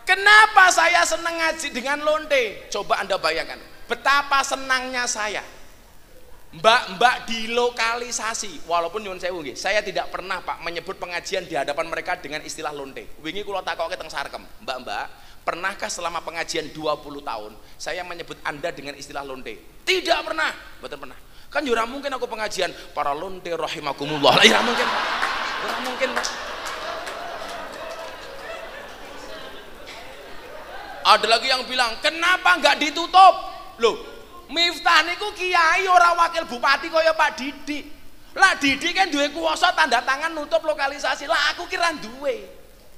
Kenapa saya senang ngaji dengan lonte? Coba Anda bayangkan, betapa senangnya saya. Mbak-mbak dilokalisasi, walaupun nyuwun sewu nggih, saya tidak pernah Pak menyebut pengajian di hadapan mereka dengan istilah lonte. Wingi kula takoke teng Sarkem, Mbak-mbak, pernahkah selama pengajian 20 tahun saya menyebut Anda dengan istilah lonte? Tidak pernah, betul pernah. Kan ora mungkin aku pengajian para lonte rahimakumullah. Lah ora mungkin. Ora mungkin, Pak. Ada lagi yang bilang, "Kenapa enggak ditutup?" Loh, Miftah niku kiai ora wakil bupati kaya Pak Didi. Lah Didi kan duwe kuwasa tanda tangan nutup lokalisasi. Lah aku kira duwe.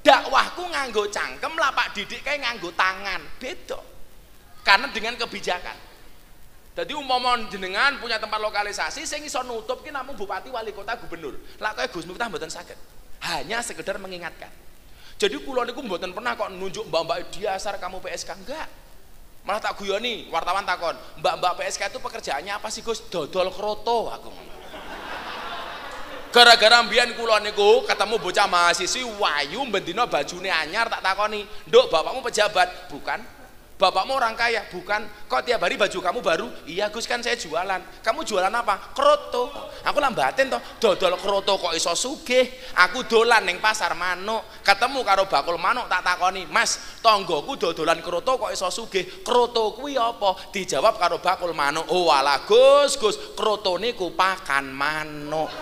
Dakwahku nganggo cangkem, lah Pak Didi kayak nganggo tangan. Beda. Karena dengan kebijakan. Jadi umpama jenengan punya tempat lokalisasi sing iso nutup ki namung bupati, wali kota, gubernur. Lah kaya Gus Miftah mboten saged. Hanya sekedar mengingatkan. Jadi kula niku mboten pernah kok nunjuk mbak-mbak Diasar kamu PSK, enggak. Malah tak guyoni, wartawan takon, mbak-mbak PSK itu pekerjaannya apa sih Gus? Dodol kroto aku. Gara-gara mbiyen kula niku ketemu bocah mahasiswi wayu bendina bajune anyar, tak takoni, "Nduk, bapakmu pejabat?" "Bukan." "Bapakmu orang kaya?" "Bukan." "Kok tiap hari baju kamu baru?" "Iya Gus, kan saya jualan." "Kamu jualan apa?" "Kroto." Aku lambatin toh, dodol kroto kok iso sugih. Aku dolan ning pasar manuk, ketemu karo bakul manuk, tak takoni, "Mas, tonggoku dodolan kroto kok iso sugih. Kroto kuwi apa?" Dijawab karo bakul manuk, "Oh alah Gus, kroto niku pakan manuk."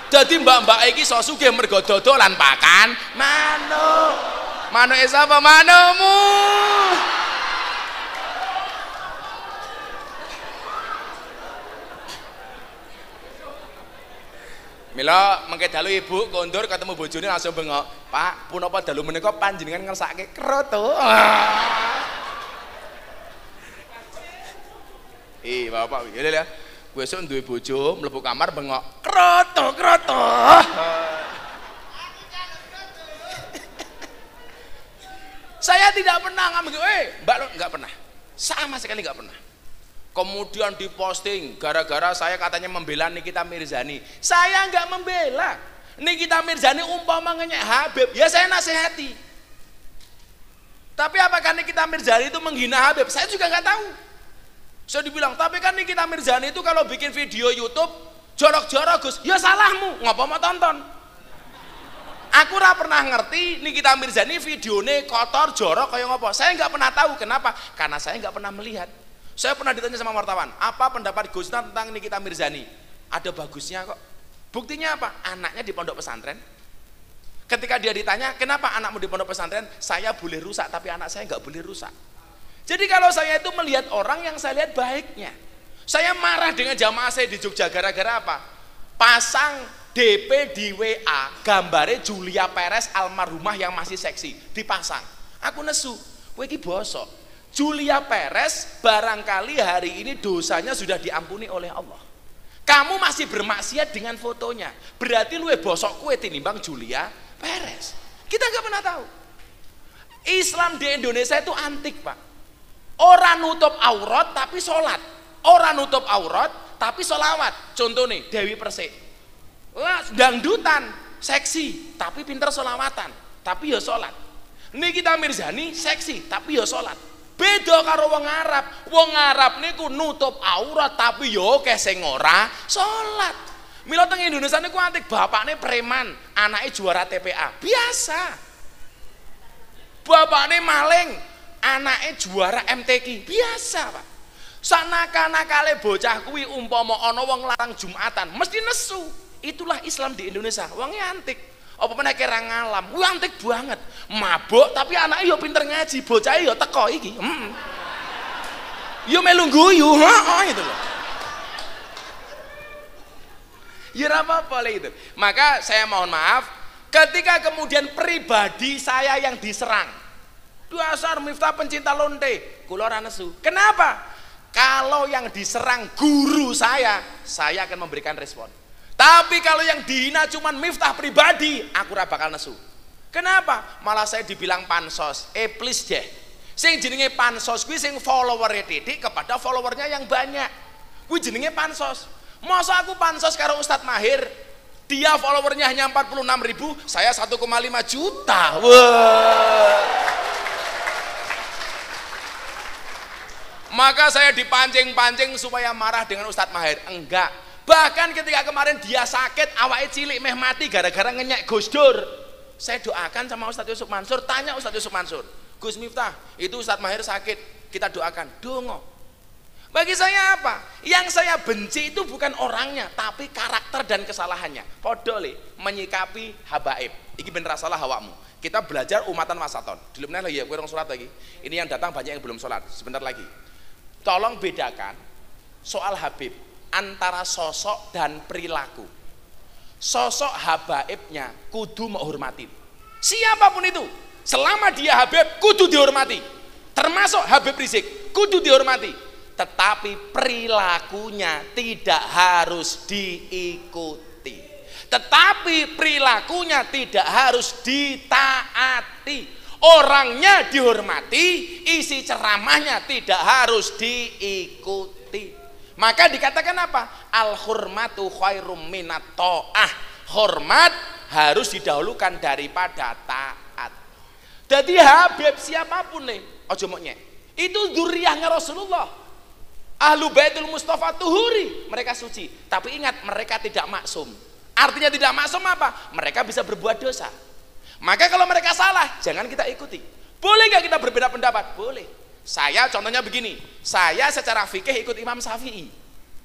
Jadi mbak-mbak iki iso sugih mergo dodolan pakan manuk. Manuk sapa manukmu? Mila mengke dalu ibu kondur ketemu bojone langsung bengok, "Pak, punapa dalu menika panjenengan ngersake kroto?" Bapak, ya. Besok duwe bojo mlebu kamar bengok, "Kroto." Saya tidak pernah ngambil, Mbak lo nggak pernah, sama sekali nggak pernah. Kemudian diposting gara-gara saya katanya membela Nikita Mirzani. Saya nggak membela Nikita Mirzani, umpama ngenyek Habib, ya saya nasihati. Tapi apakah Nikita Mirzani itu menghina Habib? Saya juga nggak tahu. Saya dibilang, tapi kan Nikita Mirzani itu kalau bikin video YouTube jorok-jorok Gus, ya salahmu, ngapa mau tonton? Aku ora pernah ngerti Nikita Mirzani videone kotor jorok kayak ngopo. Saya nggak pernah tahu. Kenapa? Karena saya nggak pernah melihat. Saya pernah ditanya sama wartawan, apa pendapat Gus tentang Nikita Mirzani? Ada bagusnya kok. Buktinya apa? Anaknya di pondok pesantren. Ketika dia ditanya, kenapa anakmu di pondok pesantren? Saya boleh rusak, tapi anak saya nggak boleh rusak. Jadi kalau saya itu melihat orang yang saya lihat baiknya. Saya marah dengan jamaah saya di Jogja gara-gara apa? Pasang DP di WA gambarnya Julia Perez almarhumah yang masih seksi dipasang. Aku nesu, kowe iki bosok. Julia Perez barangkali hari ini dosanya sudah diampuni oleh Allah. Kamu masih bermaksiat dengan fotonya. Berarti luwe bosok kowe tinimbang Julia Perez. Kita nggak pernah tahu. Islam di Indonesia itu antik, Pak. Orang nutup aurat tapi sholat. Orang nutup aurat tapi sholawat. Contoh nih Dewi Persik. Wah, dangdutan, seksi, tapi pinter sholawatan, tapi ya sholat. Nikita Mirzani seksi, tapi ya sholat. Beda karo wong Arab. Wong Arab niku nutup aurat, tapi ya akeh sing ora sholat. Mila teng Indonesia niku antik, bapakne preman, anaknya juara TPA, biasa. Bapakne maling, anaknya juara MTQ, biasa Pak. Sanaka-nakale bocah kuwi umpama ana wong larang Jumatan, mesti nesu. Itulah Islam di Indonesia. Wongnya antik. Apa meneh kira ngalam. Wih antik banget. Mabuk tapi anaknya yo pinter ngaji, bocah yo teko iki. Yo melu guyu, itu loh. Ya apa-apa itu. Maka saya mohon maaf ketika kemudian pribadi saya yang diserang. Dasar Miftah pencinta lonte, kula ora nesu. Kenapa? Kalau yang diserang guru saya akan memberikan respon. Tapi kalau yang dihina cuman Miftah pribadi, aku ora bakal nesu. Kenapa? Malah saya dibilang pansos. Please deh. Sing jenenge pansos kuwi sing follower-e titik kepada followernya yang banyak. Kuwi jenenge pansos. Masa aku pansos karo Ustadz Mahir, dia followernya hanya 46.000, saya 1,5 juta. Wah. Maka saya dipancing-pancing supaya marah dengan Ustadz Mahir. Enggak. Bahkan ketika kemarin dia sakit, awake cilik meh mati gara-gara ngenyek Gus Dur. Saya doakan sama Ustadz Yusuf Mansur, tanya Ustadz Yusuf Mansur, Gus Miftah, itu Ustadz Mahir sakit, kita doakan. Dongo. Bagi saya apa? Yang saya benci itu bukan orangnya, tapi karakter dan kesalahannya. Podole menyikapi habaib. Iki bener salah hawakmu. Kita belajar umatan wasaton. Dulu meneh lagi ya, kowe rong salat lagi. Ini yang datang banyak yang belum salat. Sebentar lagi. Tolong bedakan soal habib antara sosok dan perilaku. Sosok habaibnya kudu menghormati. Siapapun itu, selama dia habib kudu dihormati. Termasuk Habib Rizik kudu dihormati. Tetapi perilakunya tidak harus diikuti. Tetapi perilakunya tidak harus ditaati. Orangnya dihormati, isi ceramahnya tidak harus diikuti. Maka dikatakan apa? Al-hurmatu khairum minat ta'ah. Hormat harus didahulukan daripada taat. Jadi Habib siapapun nih, ojo moknya. Itu dzurriyyahnya Rasulullah. Ahlu Baitul Mustafa Tuhuri, mereka suci. Tapi ingat, mereka tidak maksum. Artinya tidak maksum apa? Mereka bisa berbuat dosa. Maka kalau mereka salah, jangan kita ikuti. Boleh gak kita berbeda pendapat? Boleh. Saya contohnya begini, saya secara fikih ikut Imam Syafi'i.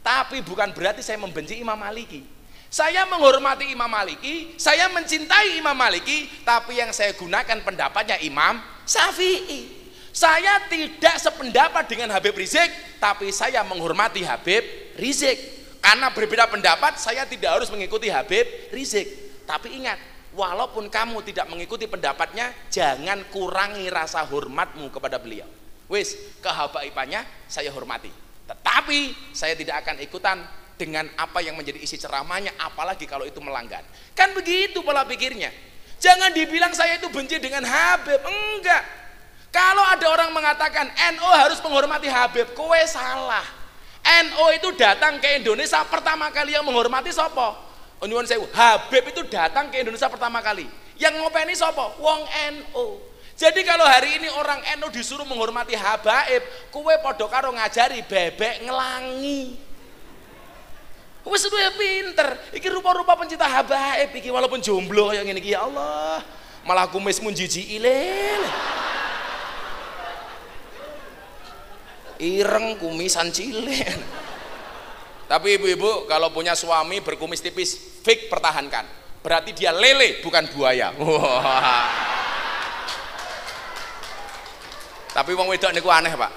Tapi bukan berarti saya membenci Imam Maliki. Saya menghormati Imam Maliki, saya mencintai Imam Maliki, tapi yang saya gunakan pendapatnya Imam Syafi'i. Saya tidak sependapat dengan Habib Rizik, tapi saya menghormati Habib Rizik. Karena berbeda pendapat, saya tidak harus mengikuti Habib Rizik. Tapi ingat, walaupun kamu tidak mengikuti pendapatnya, jangan kurangi rasa hormatmu kepada beliau. Wis, kehabaibannya saya hormati. Tetapi saya tidak akan ikutan dengan apa yang menjadi isi ceramahnya, apalagi kalau itu melanggar. Kan begitu pola pikirnya. Jangan dibilang saya itu benci dengan Habib, enggak. Kalau ada orang mengatakan NU harus menghormati Habib, kowe salah. NU itu datang ke Indonesia pertama kali yang menghormati sopo? Nyuwun sewu, Habib itu datang ke Indonesia pertama kali. Yang ngopeni sopo? Wong NU. Jadi kalau hari ini orang NU disuruh menghormati habaib, kowe padha karo ngajari bebek ngelangi. Wis duwe pinter. Iki rupa-rupa pencinta habaib iki walaupun jomblo yang ngene iki, ya Allah. Malah kumismu jijiki lele. Ireng kumisan cilik. Tapi ibu-ibu kalau punya suami berkumis tipis, fik pertahankan. Berarti dia lele bukan buaya. Wah. Tapi wong wedok niku aneh, Pak.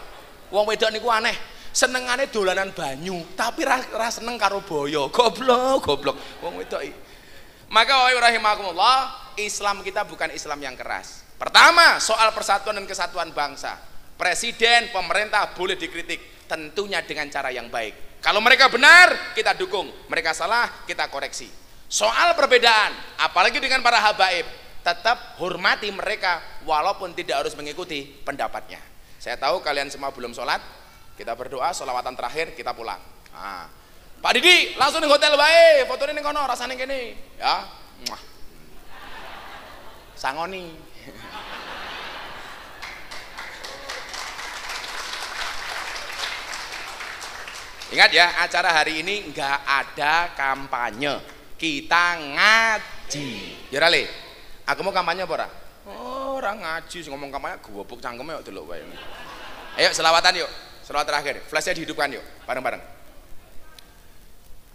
Wong wedok niku aneh. Senengane dolanan banyu, tapi ra seneng karo boyo. Goblok. Wong wedok iki. Maka wa rahimakumullah, Islam kita bukan Islam yang keras. Pertama, soal persatuan dan kesatuan bangsa. Presiden, pemerintah boleh dikritik, tentunya dengan cara yang baik. Kalau mereka benar, kita dukung. Mereka salah, kita koreksi. Soal perbedaan, apalagi dengan para habaib, tetap hormati mereka walaupun tidak harus mengikuti pendapatnya. Saya tahu kalian semua belum sholat, kita berdoa, sholawatan terakhir, kita pulang. Nah, Pak Didi, langsung di hotel wae, fotonya ning kono, rasane kene, ya. Sangoni. Ingat ya, acara hari ini nggak ada kampanye, kita ngaji. Ya Le, aku mau kampanye apa ora? Orang ngaji, ngomong kampanye, gobok cangkeme yuk delok wae. Ayo selawatan yuk, selawat terakhir, flashnya dihidupkan yuk, bareng-bareng.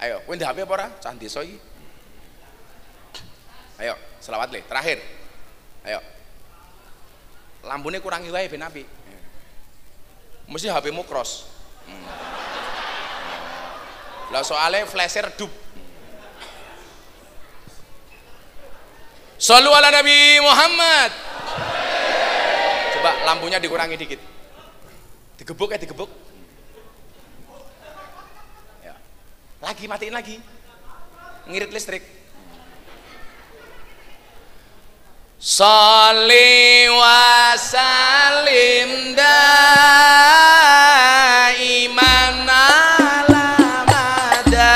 Ayo, kowe ndek HP apa ora? Cah desa iki. Ayo, selawat le, terakhir. Ayo. Lampunya kurangi wae ben apik. Mesti HP-mu cross. Lah soalnya flasher redup. Shallu ala Nabi Muhammad. Coba lampunya dikurangi dikit. Digebuk ya digebuk. Ya. Lagi matiin lagi. Ngirit listrik. Sholli wa sallim daiman ala mada.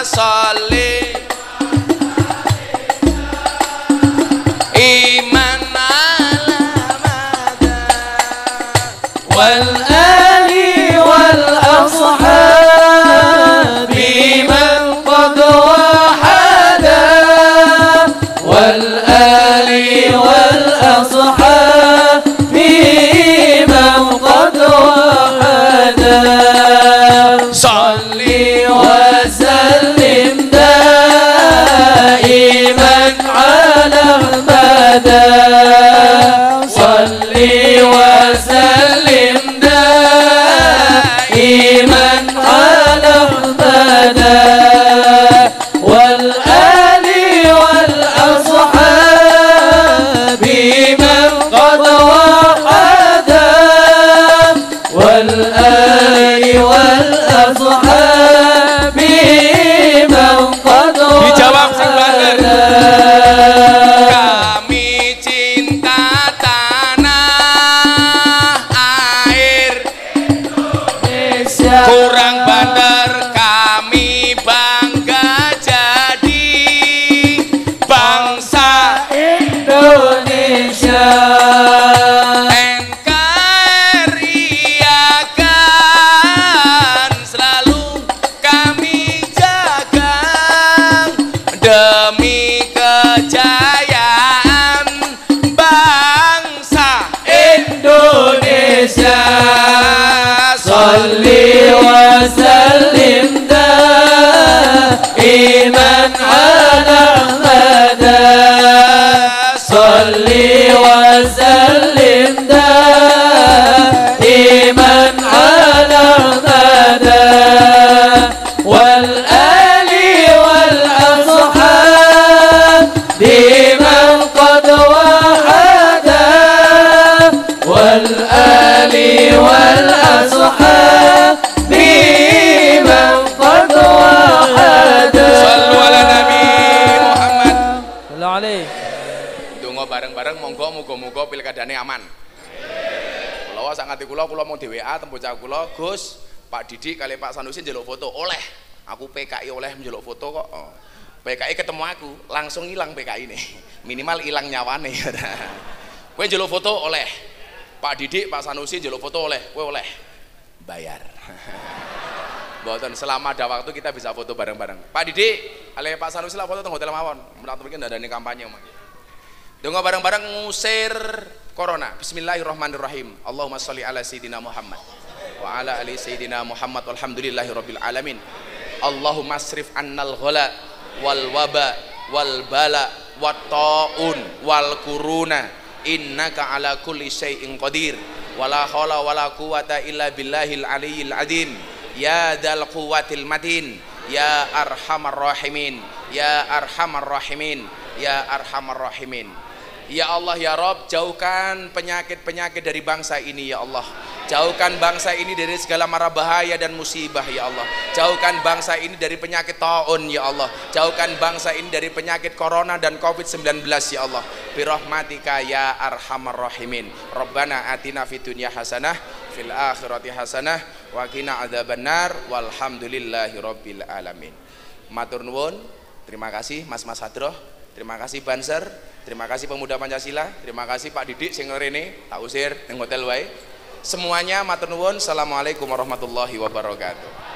Sholli iman ala mada. wal ali wal ashabi man qad wahada wal ali wal ashabi man qad wahada salli wa sallim daiman ala mada salli wa sallim daiman ala mada wal ali wal ashabi man qad wahada wal ali wal ashabi man qad Dijawab sing bener. wahada Kami cinta tanah air, Indonesia kurang bandar kami bangga jadi bangsa Indonesia NKRI akan selalu kami jaga demi kejayaan bangsa Indonesia Salli wa sallim daiman ala mada Salli wa sallim daiman ala mada wal ali wal ashab biman qad wahada wal ali wal ashab biman qad wahada Shallu ala Nabi Muhammad. Sallu alaihi Donga bareng-bareng monggo muga-muga pilkadane aman. Kula sak ngati kula mau di WA tempo cah kula, Gus, Pak Didik kali Pak Sanusi njaluk foto. Oleh. Aku PKI oleh njaluk foto kok. PKI ketemu aku, langsung hilang PKI ini. Minimal hilang nyawane. Kowe njaluk foto oleh. Pak Didik, Pak Sanusi njaluk foto oleh. Kowe oleh. Bayar. Mboten, selama ada waktu kita bisa foto bareng-bareng. Pak Didik, kali Pak Sanusi lah foto teng hotel mawon. Menurut mungkin ndadani kampanye mangke. Donga bareng-bareng ngusir corona. Bismillahirrahmanirrahim. Allahumma sholli ala sayyidina Muhammad wa ala ali sayyidina Muhammad walhamdulillahirabbil alamin. Allahumma asrif annal ghala wal waba wal bala wat taun wal kuruna innaka ala kulli syai'in qadir wala haula wala quwata illa billahil aliyyil azim ya dzal quwwatil matin ya arhamar rahimin ya arhamar rahimin ya arhamar rahimin. Ya Allah ya Rabb, jauhkan penyakit-penyakit dari bangsa ini ya Allah. Jauhkan bangsa ini dari segala mara bahaya dan musibah ya Allah. Jauhkan bangsa ini dari penyakit taun ya Allah. Jauhkan bangsa ini dari penyakit corona dan COVID-19 ya Allah. Birahmatika ya arhamar rahimin. Rabbana atina fid dunya hasanah fil akhirati hasanah wa qina adzabannar walhamdulillahi rabbil alamin. Matur nuwun, terima kasih Mas Hadroh, terima kasih Banser, terima kasih Pemuda Pancasila, terima kasih Pak Didik sing rene tak usir ning hotel wae. Semuanya matur nuwun. Assalamualaikum warahmatullahi wabarakatuh.